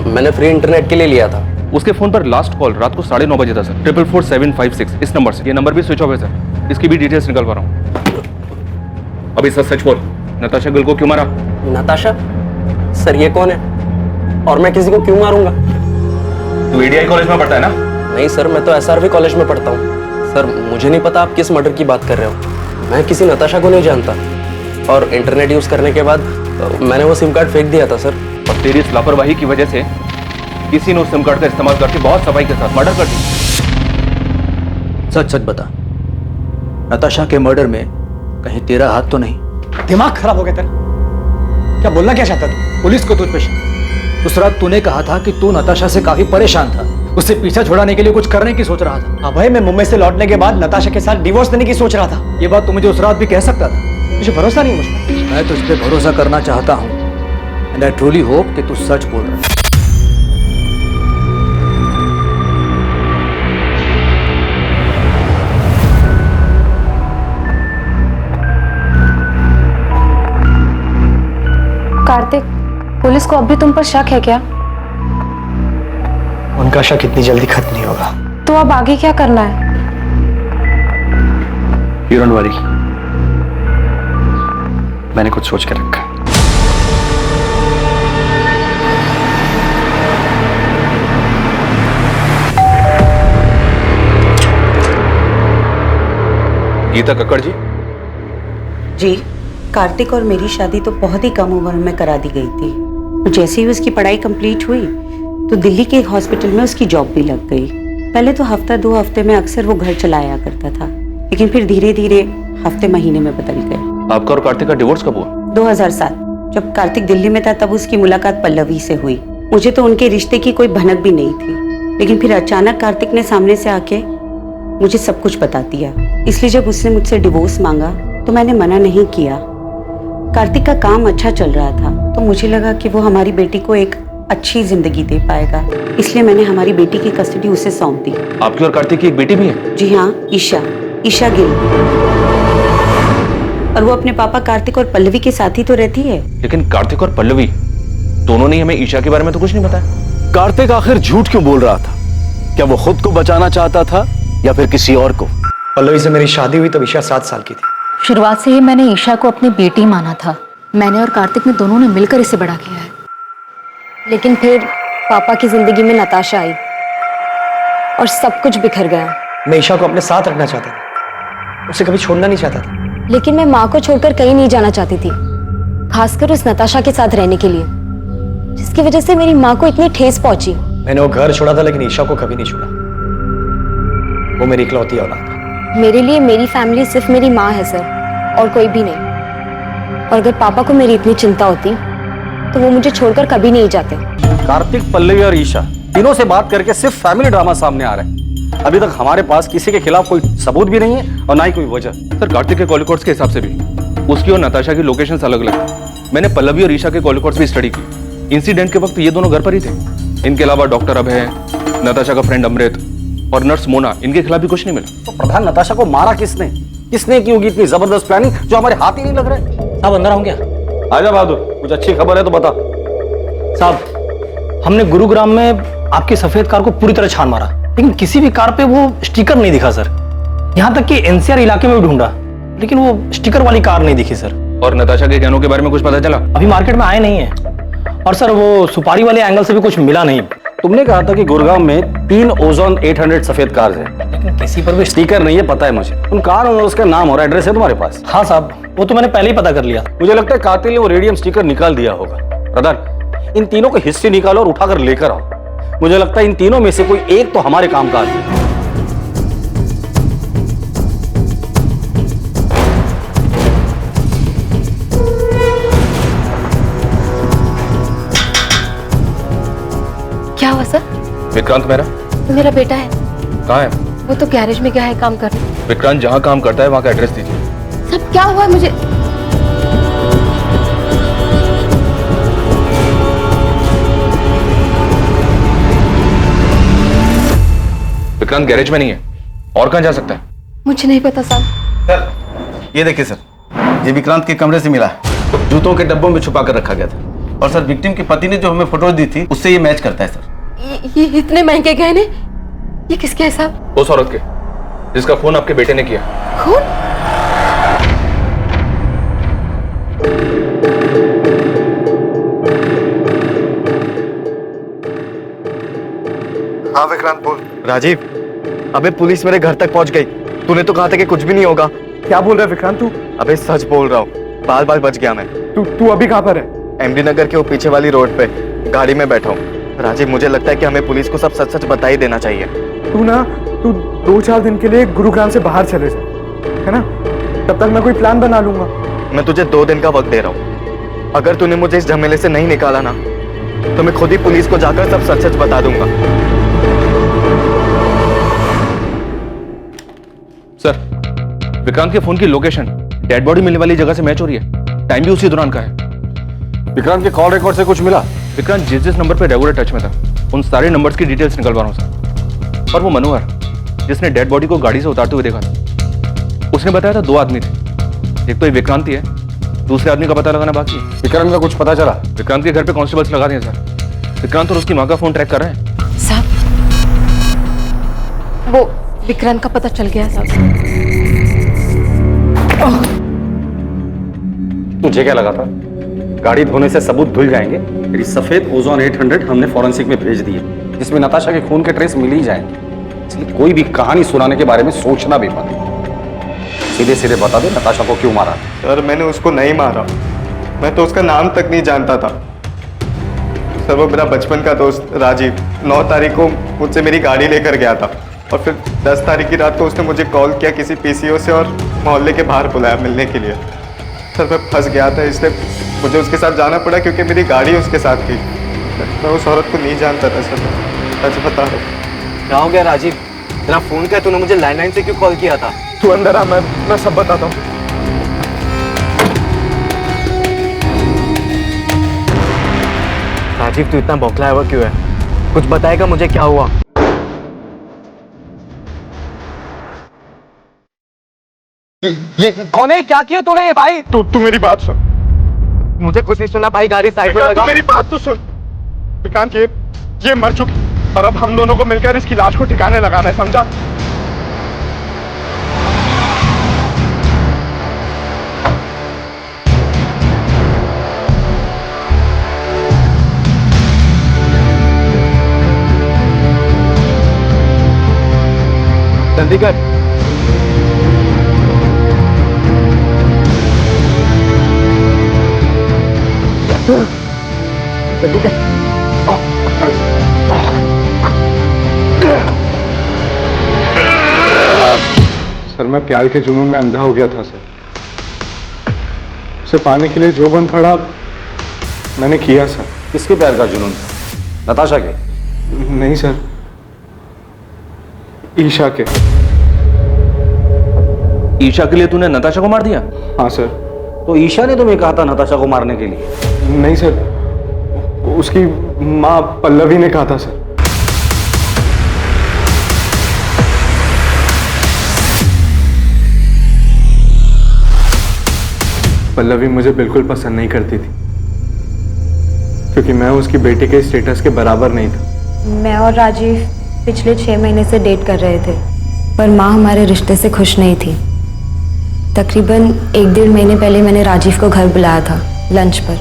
मैंने फ्री इंटरनेट के लिए लिया था। उसके फोन पर लास्ट कॉल रात को 9:30 बजे था सर। 44756 इस नंबर से। ये नंबर भी स्विच ऑफ है सर, इसकी भी डिटेल्स निकल पा रहा हूँ। अभी सच सच बोल, नताशा गिल को क्यों मारा? नताशा? सर ये कौन है और मैं किसी को क्यों मारूंगा? तू एडीआई कॉलेज में पढ़ता है ना? नहीं सर, मैं तो एसआरवी कॉलेज में पढ़ता हूँ। सर मुझे नहीं पता आप किस मर्डर की बात कर रहे हो। मैं किसी नताशा को नहीं जानता, और इंटरनेट यूज करने के बाद मैंने वो सिम कार्ड फेंक दिया था सर। और तेरी इस लापरवाही की वजह से किसी ने उस सिम कार्ड का इस्तेमाल करके बहुत सफाई के साथ मर्डर कर दी। सच सच बता, नताशा के मर्डर में कहीं तेरा हाथ तो नहीं? दिमाग खराब हो गया तेरा? क्या बोलना क्या चाहता तू? पुलिस को तुझ पे शक? उस रात तूने कहा था कि तू नताशा से काफी परेशान था, उससे पीछा छुड़ाने के लिए कुछ करने की सोच रहा था। अभय, मैं मुंबई से लौटने के बाद नताशा के साथ डिवोर्स देने की सोच रहा था। ये बात तू मुझे उस रात भी कह सकता था। मुझे भरोसा नहीं मुझ पर। मैं तुझ पे भरोसा करना चाहता हूँ, एंड आई ट्रूली होप कि तू सच बोल रहा है। कार्तिक, पुलिस को अब भी तुम पर शक है क्या? उनका शक इतनी जल्दी खत्म नहीं होगा। तो अब आगे क्या करना है? You don't worry, मैंने कुछ सोच कर रखा है। गीता कक्कड़ जी। जी, कार्तिक और मेरी शादी तो बहुत ही कम उम्र में करा दी गई थी। जैसे ही उसकी पढ़ाई कंप्लीट हुई तो दिल्ली के एक हॉस्पिटल में उसकी जॉब भी लग गई। पहले तो हफ्ता 2 हफ्ते में अक्सर वो घर चला आया करता था, लेकिन फिर धीरे धीरे हफ्ते महीने में बदल गए। आपका और कार्तिक का डिवोर्स कब हुआ? 2007। जब कार्तिक दिल्ली में था तब उसकी मुलाकात पल्लवी से हुई। मुझे तो उनके रिश्ते की कोई भनक भी नहीं थी, लेकिन फिर अचानक कार्तिक ने सामने से आके मुझे सब कुछ बता दिया। इसलिए जब उसने मुझसे डिवोर्स मांगा तो मैंने मना नहीं किया। कार्तिक का काम अच्छा चल रहा था, तो मुझे लगा कि वो हमारी बेटी को एक अच्छी जिंदगी दे पाएगा, इसलिए मैंने हमारी बेटी की कस्टडी उसे सौंप दी। आपकी और कार्तिक की एक बेटी भी है? जी हाँ, ईशा गिल। और वो अपने पापा कार्तिक और पल्लवी के साथ ही तो रहती है। लेकिन कार्तिक और पल्लवी दोनों ने हमें ईशा के बारे में तो कुछ नहीं बताया। कार्तिक आखिर झूठ क्यों बोल रहा था? क्या वो खुद को बचाना चाहता था या फिर किसी और को? पल्लवी से मेरी शादी हुई तब ईशा 7 साल की थी। शुरुआत से ही मैंने ईशा को अपनी बेटी माना था। मैंने और कार्तिक ने दोनों ने मिलकर इसे बड़ा किया है। लेकिन फिर पापा की जिंदगी में नताशा आई और सब कुछ बिखर गया। मैं ईशा को अपने साथ रखना चाहता था, उसे कभी छोड़ना नहीं चाहता था। लेकिन मैं माँ को छोड़कर कहीं नहीं जाना चाहती थी, खासकर उस नताशा के साथ रहने के लिए, जिसकी वजह से मेरी माँ को इतनी ठेस पहुंची। मैंने वो घर छोड़ा था, लेकिन ईशा को कभी नहीं छोड़ा। वो मेरी इकलौती औलाद है। मेरे लिए मेरी फैमिली सिर्फ मेरी माँ है सर, और कोई भी नहीं। और अगर पापा को मेरी इतनी चिंता होती तो वो मुझे छोड़कर कभी नहीं जाते। कार्तिक, पल्लवी और ईशा तीनों से बात करके सिर्फ फैमिली ड्रामा सामने आ रहा है। अभी तक हमारे पास किसी के खिलाफ कोई सबूत भी नहीं है और ना ही कोई वजह। सर कार्तिक के कॉल रिकॉर्ड्स के हिसाब से भी उसकी और नताशा की लोकेशंस अलग अलग है। मैंने पल्लवी और ईशा के कॉल रिकॉर्ड्स भी स्टडी की। इंसिडेंट के वक्त ये दोनों घर पर ही थे। इनके अलावा डॉक्टर अभय, नताशा का फ्रेंड अमृत और नर्स मोना, इनके खिलाफ भी कुछ नहीं मिला। तो प्रधान नताशा को मारा किसने? किसने की होगी इतनी जबरदस्त प्लानिंग जो हमारे हाथ ही नहीं लग रहे? साहब अंदर आऊं क्या? आजा बहादुर, कुछ अच्छी खबर है तो बता। साहब हमने गुरुग्राम में आपकी सफेद कार को पूरी तरह छान मारा, लेकिन किसी भी कार पे वो स्टिकर नहीं दिखा सर। यहाँ तक कि एनसीआर इलाके में भी ढूंढा, लेकिन वो स्टिकर वाली कार नहीं दिखी सर। और नताशा के गहनों के बारे में कुछ पता चला? अभी मार्केट में आए नहीं है। और सर वो सुपारी वाले एंगल से भी कुछ मिला नहीं। तुमने कहा था कि गुरुग्राम में 3 ओजोन 800 सफेद कार है, लेकिन किसी पर भी स्टिकर नहीं है, पता है मुझे। उन कार और उसका नाम और एड्रेस है तुम्हारे पास? हाँ साहब, वो तो मैंने पहले ही पता कर लिया। मुझे लगता है कातिल ने वो रेडियम स्टिकर निकाल दिया होगा। प्रधान, इन तीनों को हिस्ट्री निकालो और उठाकर लेकर आओ। मुझे लगता है इन तीनों में से कोई एक तो हमारे काम का आदमी है। क्या हुआ सर? विक्रांत मेरा बेटा है। कहाँ है? वो तो गैरेज में गया है काम करने। विक्रांत जहाँ काम करता है वहाँ का एड्रेस दीजिए। सब क्या हुआ मुझे? विक्रांत गैरेज में नहीं है, और कहाँ जा सकता है? मुझे नहीं पता साहब। सर ये देखिए सर, ये विक्रांत के कमरे से मिला है। जूतों के डब्बों में छुपा कर रखा गया था। और सर विक्टिम के पति ने जो हमें फोटोज दी थी उससे ये मैच करता है सर। ये इतने महंगे गहने, ये किसके है साहब? उस औरत के जिसका खून आपके बेटे ने किया। खून? हाँ विक्रांत बोल। राजीव, अबे पुलिस मेरे घर तक पहुंच गई। तूने तो कहा था कि कुछ भी नहीं होगा। क्या बोल रहा है विक्रांत तू? अबे सच बोल रहा हूँ, बाल बाल बच गया मैं। तू अभी कहाँ पर है? एमडी नगर के वो पीछे वाली रोड पे गाड़ी में बैठा हूँ। राजीव, मुझे लगता है कि हमें पुलिस को सब सच सच बता ही देना चाहिए। तू 2-4 दिन के लिए गुरुग्राम से बाहर चले जा, है ना? तब तक मैं कोई प्लान बना लूंगा। मैं तुझे 2 दिन का वक्त दे रहा हूँ। अगर तूने मुझे इस झमेले से नहीं निकाला ना, तो मैं खुद ही पुलिस को जाकर सब सच सच बता दूंगा। सर, विक्रांत के फोन की लोकेशन डेड बॉडी मिलने वाली जगह से मैच हो रही है। टाइम भी उसी दौरान का है। विक्रांत के कॉल रिकॉर्ड से कुछ मिला? विक्रांत जिस नंबर पे रेगुलर टच में था, उन सारे नंबर्स की डिटेल्स निकलवा रहा हूँ सर। और वो मनोहर जिसने डेड बॉडी को गाड़ी से उतारते हुए देखा था, उसने बताया था 2 आदमी थे। एक तो ये विक्रांत ही है, दूसरे आदमी का पता लगाना बाकी है। विक्रांत का कुछ पता चला? विक्रांत के घर पे कांस्टेबल्स लगा दिए सर। विक्रांत और उसकी माँ का फोन ट्रैक कर रहे हैं। साहब, वो विक्रांत का पता चल गया साहब। तुझे क्या लगा था गाड़ी धोने से सबूत धुल जाएंगे? मेरी सफेद ओजोन 800 हमने फॉरेंसिक में भेज दी है, जिसमें नताशा के खून के ट्रेस मिल ही जाएंगे। इसलिए कोई भी कहानी सुनाने के बारे में सोचना भी मत। सीधे सीधे बता दे नताशा को क्यों मारा? सर मैंने उसको नहीं मारा, मैं तो उसका नाम तक नहीं जानता था। सर वो मेरा बचपन का दोस्त राजीव 9 तारीख को मुझसे मेरी गाड़ी लेकर गया था, और फिर 10 तारीख की रात को उसने मुझे कॉल किया किसी पीसीओ से और मोहल्ले के बाहर बुलाया मिलने के लिए। सर मैं फंस गया था, इसलिए मुझे उसके साथ जाना पड़ा क्योंकि मेरी गाड़ी उसके साथ थी। मैं उस औरत को नहीं जानता था सर, सच बता रहा हूँ। क्या हो गया राजीव? तेरा फोन क्या, तूने मुझे लैंडलाइन से क्यों कॉल किया था? तू अंदर आ, मैं सब बताता हूँ। राजीव तू इतना बौखलाया हुआ क्यों है? कुछ बताएगा मुझे क्या हुआ? ये कौन है? क्या किया तूने भाई? तू मेरी बात सुन। मुझे कुछ नहीं सुना भाई, गाड़ी साइड में लगा। मेरी बात तो सुन विक्रांत, ये मर चुकी और अब हम दोनों को मिलकर इसकी लाश को ठिकाने लगाना है, समझा? जल्दी कर। जल्दी कर। सर मैं प्यार के जुनून में अंधा हो गया था सर। उसे पाने के लिए जो बन पड़ा मैंने किया सर। किसके प्यार का जुनून था? नताशा के? नहीं सर, ईशा के। ईशा के लिए तूने नताशा को मार दिया? हाँ सर। तो ईशा ने तुम्हें कहा था नताशा को मारने के लिए? नहीं सर, उसकी माँ पल्लवी ने कहा था सर। पल्लवी मुझे बिल्कुल पसंद नहीं करती थी क्योंकि मैं उसकी बेटी के स्टेटस के बराबर नहीं था। मैं और राजीव पिछले 6 महीने से डेट कर रहे थे, पर माँ हमारे रिश्ते से खुश नहीं थी। तकरीबन 1-1.5 महीने पहले मैंने राजीव को घर बुलाया था लंच पर,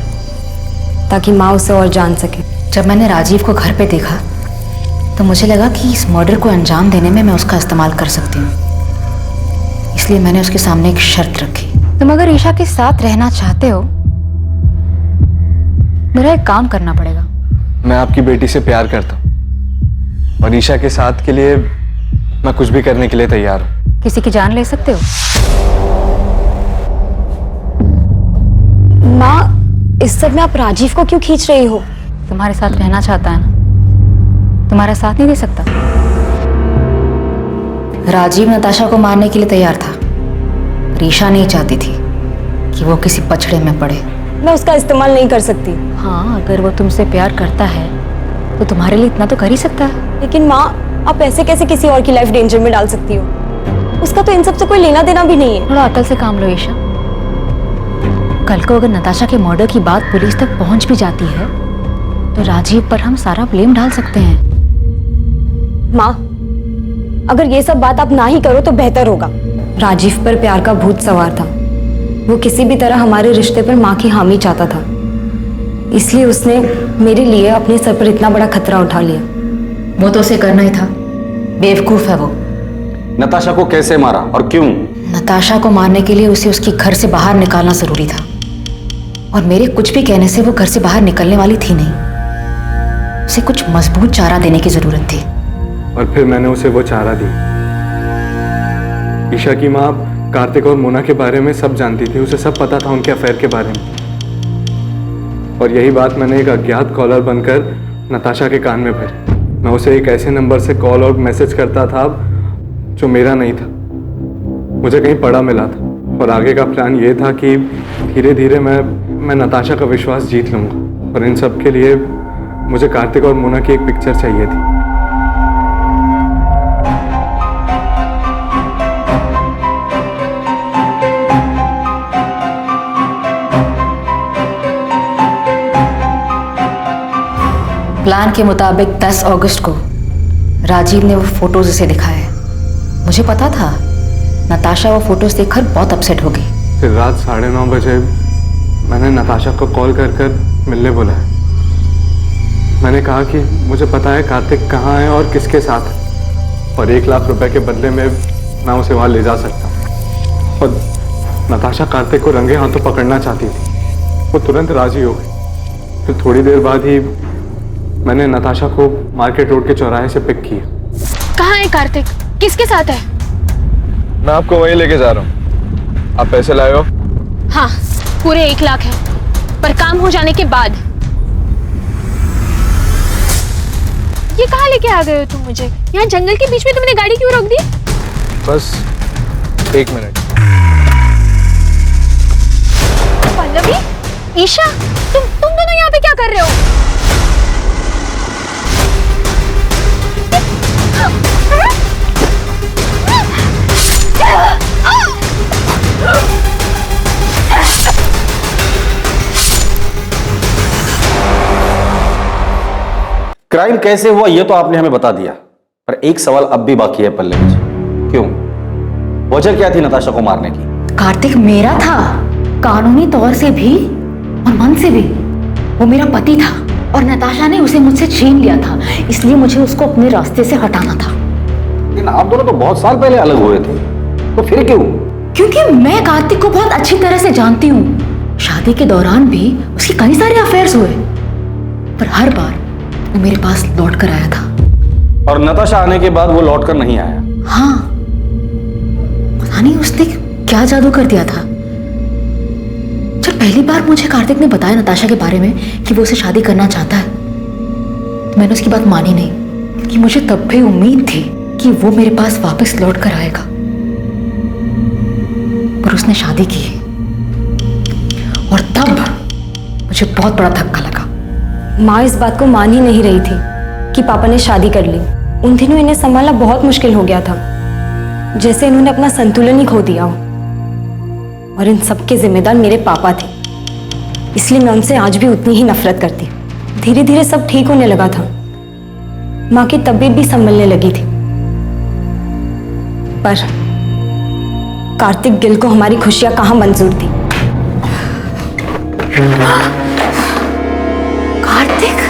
ताकि माँ उसे और जान सके। जब मैंने राजीव को घर पे देखा तो मुझे लगा कि इस मर्डर को अंजाम देने में मैं उसका इस्तेमाल कर सकती हूँ, इसलिए मैंने उसके सामने एक शर्त रखी। तुम अगर ईशा के साथ रहना चाहते हो, मेरा एक काम करना पड़ेगा। मैं आपकी बेटी से प्यार करता हूँ और ईशा के साथ के लिए मैं कुछ भी करने के लिए तैयार हूँ। किसी की जान ले सकते हो? माँ, इस सब में आप राजीव को क्यों खींच रही हो? तुम्हारे साथ रहना चाहता है ना, तुम्हारा साथ नहीं दे सकता। राजीव नताशा को मारने के लिए तैयार था, पर ईशा नहीं चाहती थी कि वो किसी पछड़े में पड़े। मैं उसका इस्तेमाल नहीं कर सकती। हाँ, अगर वो तुमसे प्यार करता है तो तुम्हारे लिए इतना तो कर ही सकता है। लेकिन माँ, आप ऐसे कैसे किसी और की लाइफ डेंजर में डाल सकती हो? उसका तो इन सब से कोई लेना देना भी नहीं है। थोड़ा अकल से काम लो ईशा। कल को अगर नताशा के मर्डर की बात पुलिस तक पहुंच भी जाती है तो राजीव पर हम सारा ब्लेम डाल सकते हैं। माँ, अगर ये सब बात आप ना ही करो तो बेहतर होगा। राजीव पर प्यार का भूत सवार था। वो किसी भी तरह हमारे रिश्ते पर माँ की हामी चाहता था, इसलिए उसने मेरे लिए अपने सर पर इतना बड़ा खतरा उठा लिया। वो तो उसे करना ही था, बेवकूफ है वो। नताशा को कैसे मारा और क्यों? नताशा को मारने के लिए उसे उसके घर से बाहर निकालना जरूरी था, और मेरे कुछ भी कहने से वो घर से बाहर निकलने वाली थी नहीं। उसे कुछ मजबूत चारा देने की जरूरत थी। और फिर मैंने उसे वो चारा दी। ईशा की माँ कार्तिक और मोना के बारे में सब जानती थी, उसे सब पता था उनके अफेयर के बारे में, और यही बात मैंने एक अज्ञात कॉलर बनकर नताशा के कान में भरी। मैं उसे एक ऐसे नंबर से कॉल और मैसेज करता था जो मेरा नहीं था, मुझे कहीं पड़ा मिला था, और आगे का प्लान ये था कि धीरे धीरे मैं नताशा का विश्वास जीत लूँगा, और इन सब के लिए मुझे कार्तिक और मोना की एक पिक्चर चाहिए थी। प्लान के मुताबिक 10 अगस्त को राजीव ने वो फोटोज उसे दिखाए। मुझे पता था नताशा वो फोटोज देखकर बहुत अपसेट होगी। फिर रात 9:30 बजे मैंने नताशा को कॉल कर मिलने बुलाया। मैंने कहा कि मुझे पता है कार्तिक कहाँ है और किसके साथ है, और 1 लाख रुपए के बदले में मैं उसे वहाँ ले जा सकता हूँ। और नताशा कार्तिक को रंगे हाथों पकड़ना चाहती थी। वो तुरंत राजी हो गई। फिर थोड़ी देर बाद ही मैंने नताशा को मार्केट रोड के चौराहे से पिक किया। कहाँ है कार्तिक? किसके साथ है? मैं आपको वहीं लेके जा रहा हूँ। आप पैसे लाए हो? हाँ, पूरे 1 लाख है, पर काम हो जाने के बाद। ये कहाँ लेके आ गए हो तुम मुझे? यहाँ जंगल के बीच में तुमने गाड़ी क्यों रोक दी? बस 1 मिनट। पल्लवी, ईशा, तुम दोनों यहाँ पे क्या कर रहे हो? क्राइम कैसे हुआ ये तो आपने हमें बता दिया, पर एक सवाल अब भी बाकी है पल्लवी जी। क्यों? वजह क्या थी नताशा को मारने की? कार्तिक मेरा था, कानूनी तौर से भी और मन से भी। वो मेरा पति था और नताशा ने उसे मुझसे छीन लिया था, इसलिए मुझे उसको अपने रास्ते से हटाना था। लेकिन आप दोनों तो बहुत साल पहले अलग हुए थे, तो फिर क्यों? क्योंकि मैं कार्तिक को बहुत अच्छी तरह से जानती हूँ। शादी के दौरान भी उसके कई सारे अफेयर्स हुए, पर हर बार वो मेरे पास लौट कर आया था। और नताशा आने के बाद वो लौट कर नहीं आया? हाँ, पता नहीं उसने क्या जादू कर दिया था। जब पहली बार मुझे कार्तिक ने बताया नताशा के बारे में कि वो उसे शादी करना चाहता है, तो मैंने उसकी बात मानी नहीं, क्योंकि मुझे तब भी उम्मीद थी कि वो मेरे पास वापस लौट कर आएगा, पर उसने शादी की और तब मुझे बहुत बड़ा धक्का लगा। माँ इस बात को मान ही नहीं रही थी कि पापा ने शादी कर ली। उन दिनों इन्हें संभालना बहुत मुश्किल हो गया था, जैसे इन्होंने अपना संतुलन ही खो दिया हो। और इन सब के जिम्मेदार मेरे पापा थे, इसलिए मैं उनसे आज भी उतनी ही नफरत करती। धीरे धीरे सब ठीक होने लगा था, माँ की तबीयत भी संभलने लगी थी, पर कार्तिक गिल को हमारी खुशियां कहाँ मंजूर थी। कार्तिक,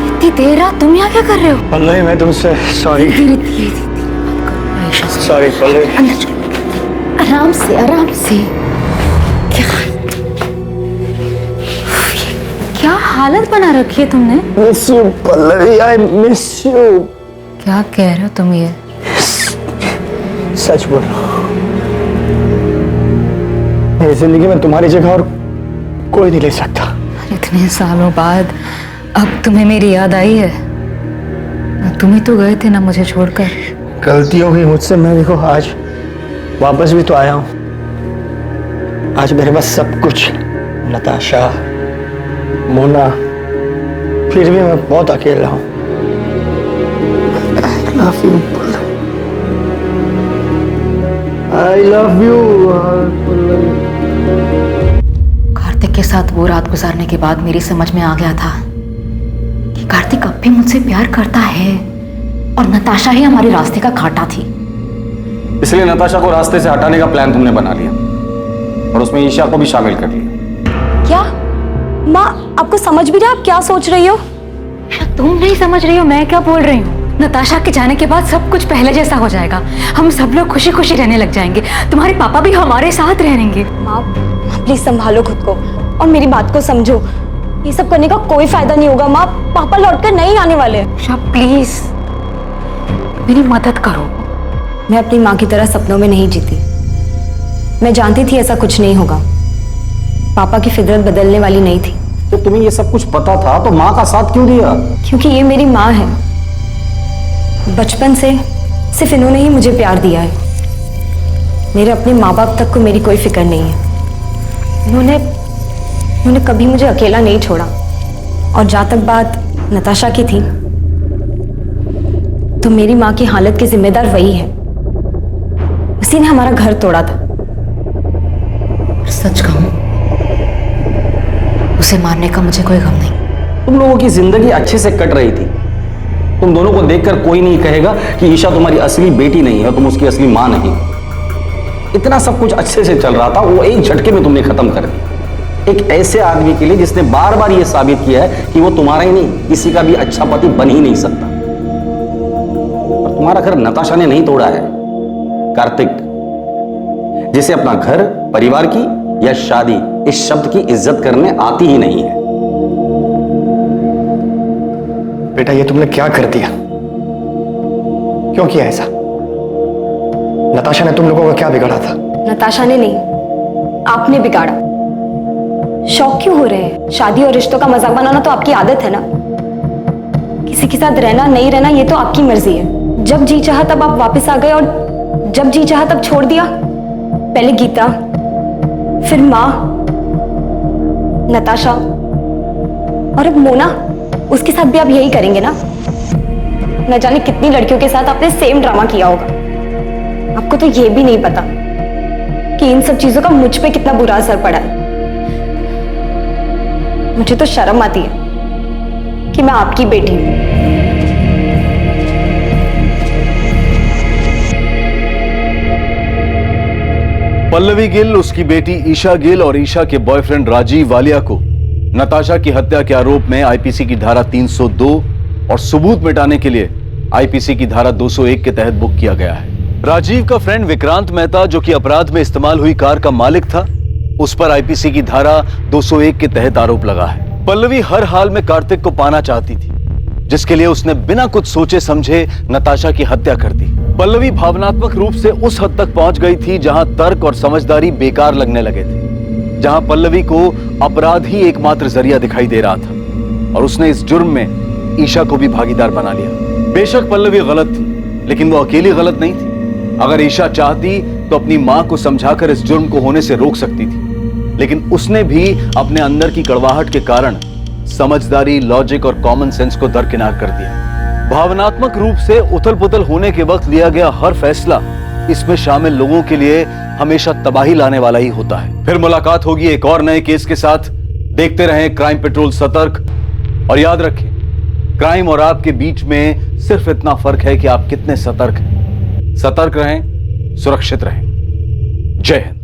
इतनी देर रात तुम यहाँ क्या कर रहे हो? पल्लवी, मैं तुमसे सॉरी। सॉरी पल्लवी। आराम से आराम से। क्या हालत बना रखी है तुमने? Miss you Pallavi, I miss you. क्या कह रहे हो तुम ये? सच बोल रहा हूँ, मेरी जिंदगी में तुम्हारी जगह और कोई नहीं ले सकता। इतने सालों बाद अब तुम्हें मेरी याद आई है? तुम ही तो गए थे ना मुझे छोड़कर। गलती हो गई मुझसे, मैं देखो आज वापस भी तो आया हूँ। आज मेरे पास सब कुछ, नताशा, मोना, फिर भी मैं बहुत अकेला हूँ। I love you. कार्तिक के साथ वो रात गुजारने के बाद मेरी समझ में आ गया था कि कार्तिक अब भी मुझसे प्यार करता है और नताशा ही हमारे रास्ते का कांटा थी। इसलिए नताशा को रास्ते से हटाने का प्लान तुमने बना लिया और उसमें ईशा को भी शामिल कर लिया। क्या माँ, आपको समझ भी रहा, आप क्या सोच रही हो? तुम नहीं समझ रही हो मैं क्या बोल रही हूँ। नताशा के जाने के बाद सब कुछ पहले जैसा हो जाएगा। हम सब लोग खुशी खुशी रहने लग जाएंगे। तुम्हारे पापा भी हमारे साथ रहेंगे। माँ प्लीज संभालो खुद को और मेरी बात को समझो। ये सब करने का कोई फायदा नहीं होगा माँ, पापा लौटकर नहीं आने वाले। प्लीज मेरी मदद करो। मैं अपनी माँ की तरह सपनों में नहीं जीती। मैं जानती थी ऐसा कुछ नहीं होगा। पापा की फितरत बदलने वाली नहीं थी। तो तुम्हें ये सब कुछ पता था तो माँ का साथ क्यों दिया? क्योंकि ये मेरी माँ है। बचपन से सिर्फ इन्होंने ही मुझे प्यार दिया है। मेरे अपने माँ बाप तक को मेरी कोई फिक्र नहीं है। इन्होंने कभी मुझे अकेला नहीं छोड़ा। और जहां तक बात नताशा की थी, तो मेरी माँ की हालत के जिम्मेदार वही है। उसी ने हमारा घर तोड़ा था। सच कहूं, उसे मारने का मुझे कोई गम नहीं। तुम लोगों की जिंदगी अच्छे से कट रही थी। तुम दोनों को देखकर कोई नहीं कहेगा कि ईशा तुम्हारी असली बेटी नहीं है, तुम उसकी असली मां नहीं। इतना सब कुछ अच्छे से चल रहा था, वो एक झटके में तुमने खत्म कर दिया। एक ऐसे आदमी के लिए जिसने बार बार ये साबित किया है कि वो तुम्हारा ही नहीं किसी का भी अच्छा पति बन ही नहीं सकता। और तुम्हारा घर नताशा ने नहीं तोड़ा है, कार्तिक, जिसे अपना घर, परिवार की या शादी इस शब्द की इज्जत करने आती ही नहीं है। बेटा ये तुमने क्या कर दिया? क्यों किया ऐसा? नताशा ने तुम लोगों का क्या बिगाड़ा था? नताशा ने नहीं, आपने बिगाड़ा। शौक क्यों हो रहे हैं? शादी और रिश्तों का मजाक बनाना तो आपकी आदत है ना। किसी के साथ रहना नहीं रहना ये तो आपकी मर्जी है। जब जी चाहा तब आप वापस आ गए और जब जी चाहा तब छोड़ दिया। पहले गीता, फिर माँ, नताशा और अब मोना। उसके साथ भी आप यही करेंगे ना? न जाने कितनी लड़कियों के साथ आपने सेम ड्रामा किया होगा। आपको तो ये भी नहीं पता कि इन सब चीजों का मुझ पे कितना बुरा असर पड़ा है। मुझे तो शर्म आती है कि मैं आपकी बेटी हूं। पल्लवी गिल, उसकी बेटी ईशा गिल और ईशा के बॉयफ्रेंड राजीव वालिया को नताशा की हत्या के आरोप में आईपीसी की धारा 302 और सबूत मिटाने के लिए आईपीसी की धारा 201 के तहत बुक किया गया है। राजीव का फ्रेंड विक्रांत मेहता, जो कि अपराध में इस्तेमाल हुई कार का मालिक था, उस पर आईपीसी की धारा 201 के तहत आरोप लगा है। पल्लवी हर हाल में कार्तिक को पाना चाहती थी, जिसके लिए उसने बिना कुछ सोचे समझे नताशा की हत्या कर दी। पल्लवी भावनात्मक रूप से उस हद तक पहुंच गई थी जहां तर्क और समझदारी बेकार लगने लगे थे, जहां पल्लवी को अपराध ही एकमात्र जरिया दिखाई दे रहा था और उसने इस जुर्म में ईशा को भी भागीदार बना लिया। बेशक पल्लवी गलत थी, लेकिन वो अकेली गलत नहीं थी। अगर ईशा चाहती तो अपनी मां को समझाकर इस जुर्म को होने से रोक सकती थी, लेकिन उसने भी अपने अंदर की कड़वाहट के कारण समझदारी, लॉजिक और कॉमन सेंस को दरकिनार कर दिया। भावनात्मक रूप से उथल पुथल होने के वक्त लिया गया हर फैसला इसमें शामिल लोगों के लिए हमेशा तबाही लाने वाला ही होता है। फिर मुलाकात होगी एक और नए केस के साथ। देखते रहें क्राइम पेट्रोल सतर्क, और याद रखें, क्राइम और आपके बीच में सिर्फ इतना फर्क है कि आप कितने सतर्क हैं। सतर्क रहें, सुरक्षित रहें। जय हिंद।